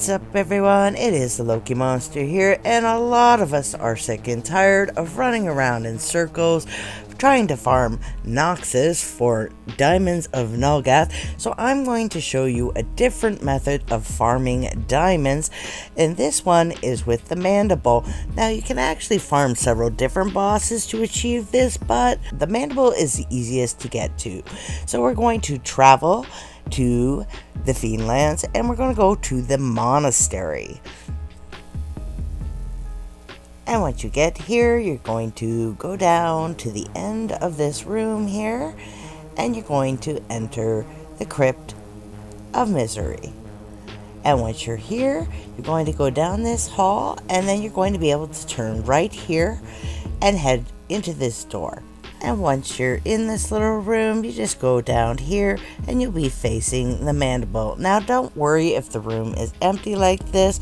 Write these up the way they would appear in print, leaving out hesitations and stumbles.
What's up, everyone? It is the Loki Monster here, and a lot of us are sick and tired of running around in circles trying to farm Noxus for diamonds of Nulgath. So I'm going to show you a different method of farming diamonds, and this one is with the Mandible. Now you can actually farm several different bosses to achieve this, but the Mandible is the easiest to get to. So we're going to travel to the Fiendlands, and we're going to go to the monastery. And once you get here, you're going to go down to the end of this room here, and you're going to enter the Crypt of Misery. And once you're here, you're going to go down this hall, and then you're going to be able to turn right here and head into this door. And once you're in this little room, you just go down here and you'll be facing the Mandible. Now don't worry if the room is empty like this.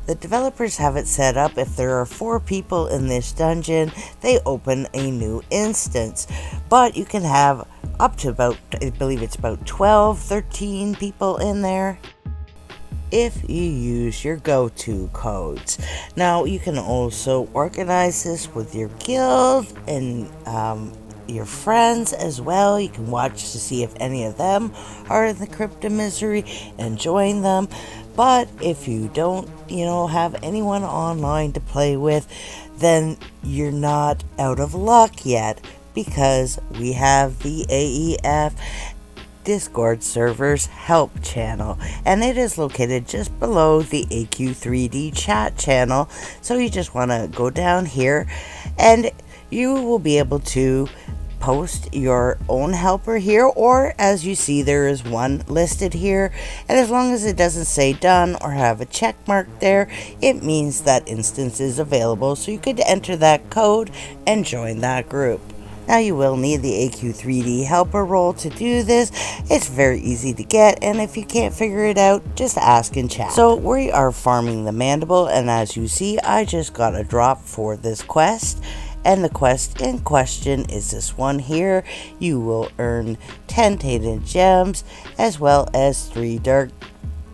The developers have it set up if there are 4 people in this dungeon, they open a new instance. But you can have up to about, I believe it's about 12, 13 people in there if you use your go-to codes. Now you can also organize this with your guild and your friends as well. You can watch to see if any of them are in the Crypt of Misery and join them. But if you don't, have anyone online to play with, then you're not out of luck yet, because we have the AEF Discord servers help channel, and it is located just below the AQ3D chat channel. So you just want to go down here and you will be able to post your own helper here, or as you see, there is one listed here, and as long as it doesn't say done or have a check mark there, it means that instance is available, so you could enter that code and join that group. Now you will need the AQ3D helper role to do this. It's very easy to get, and if you can't figure it out, just ask in chat. So we are farming the Mandible, and as you see, I just got a drop for this quest. And the quest in question is this one here. You will earn 10 tainted gems as well as 3 dark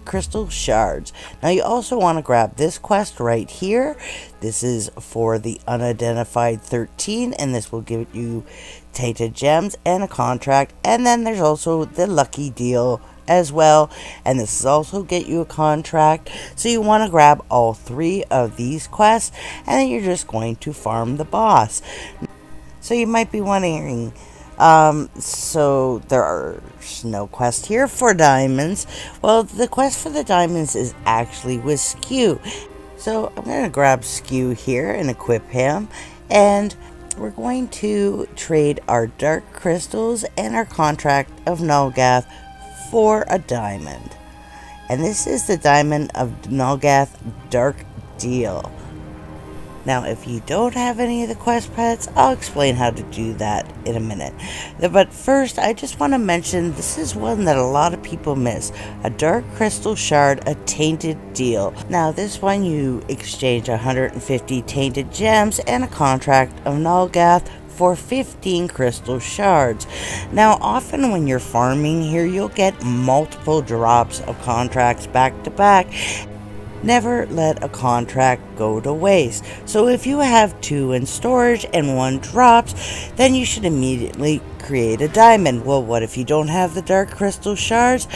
crystal shards. Now you also want to grab this quest right here. This is for the unidentified 13, and this will give you tainted gems and a contract. And then there's also the lucky deal as well, and this is also get you a contract. So you want to grab all 3 of these quests, and then you're just going to farm the boss. So you might be wondering, so there's no quest here for diamonds. Well, the quest for the diamonds is actually with Skew. So I'm going to grab Skew here and equip him, and we're going to trade our dark crystals and our contract of Nulgath for a diamond. And this is the Diamond of Nulgath Dark Deal. Now if you don't have any of the quest pets, I'll explain how to do that in a minute. But first, I just want to mention this is one that a lot of people miss. A dark crystal shard, a tainted deal. Now this one you exchange 150 tainted gems and a contract of Nulgath for 15 crystal shards. Now often when you're farming here, you'll get multiple drops of contracts back to back. Never let a contract go to waste. So if you have 2 in storage and 1 drops, then you should immediately create a diamond. Well, what if you don't have the dark crystal shards?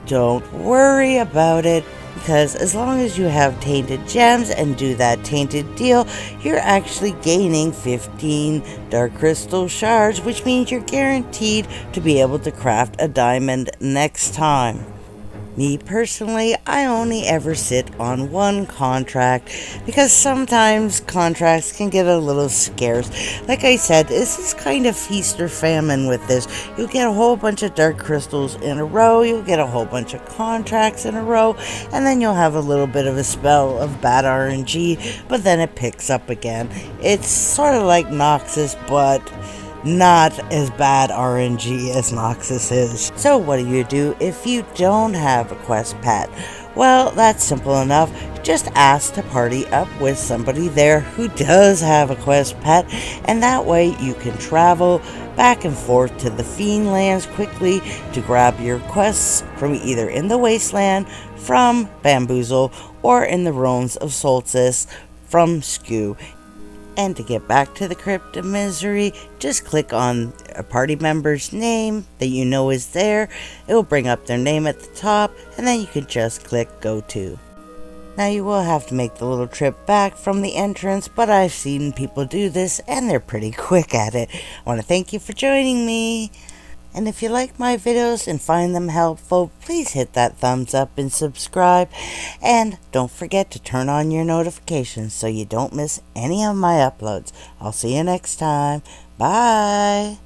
Don't worry about it, because as long as you have tainted gems and do that tainted deal, you're actually gaining 15 dark crystal shards, which means you're guaranteed to be able to craft a diamond next time. Me personally, I only ever sit on 1 contract, because sometimes contracts can get a little scarce. Like I said, this is kind of feast or famine with this. You'll get a whole bunch of dark crystals in a row, you'll get a whole bunch of contracts in a row, and then you'll have a little bit of a spell of bad RNG, but then it picks up again. It's sort of like Noxus, but not as bad RNG as Noxus is. So what do if you don't have a quest pet? Well, that's simple enough. Just ask to party up with somebody there who does have a quest pet, and that way you can travel back and forth to the Fiend Lands quickly to grab your quests from either in the Wasteland from Bamboozle or in the Ruins of Solstice from Skew. And to get back to the Crypt of Misery, just click on a party member's name that you know is there. It will bring up their name at the top, and then you can just click Go To. Now you will have to make the little trip back from the entrance, but I've seen people do this and they're pretty quick at it. I want to thank you for joining me. And if you like my videos and find them helpful, please hit that thumbs up and subscribe. And don't forget to turn on your notifications so you don't miss any of my uploads. I'll see you next time. Bye.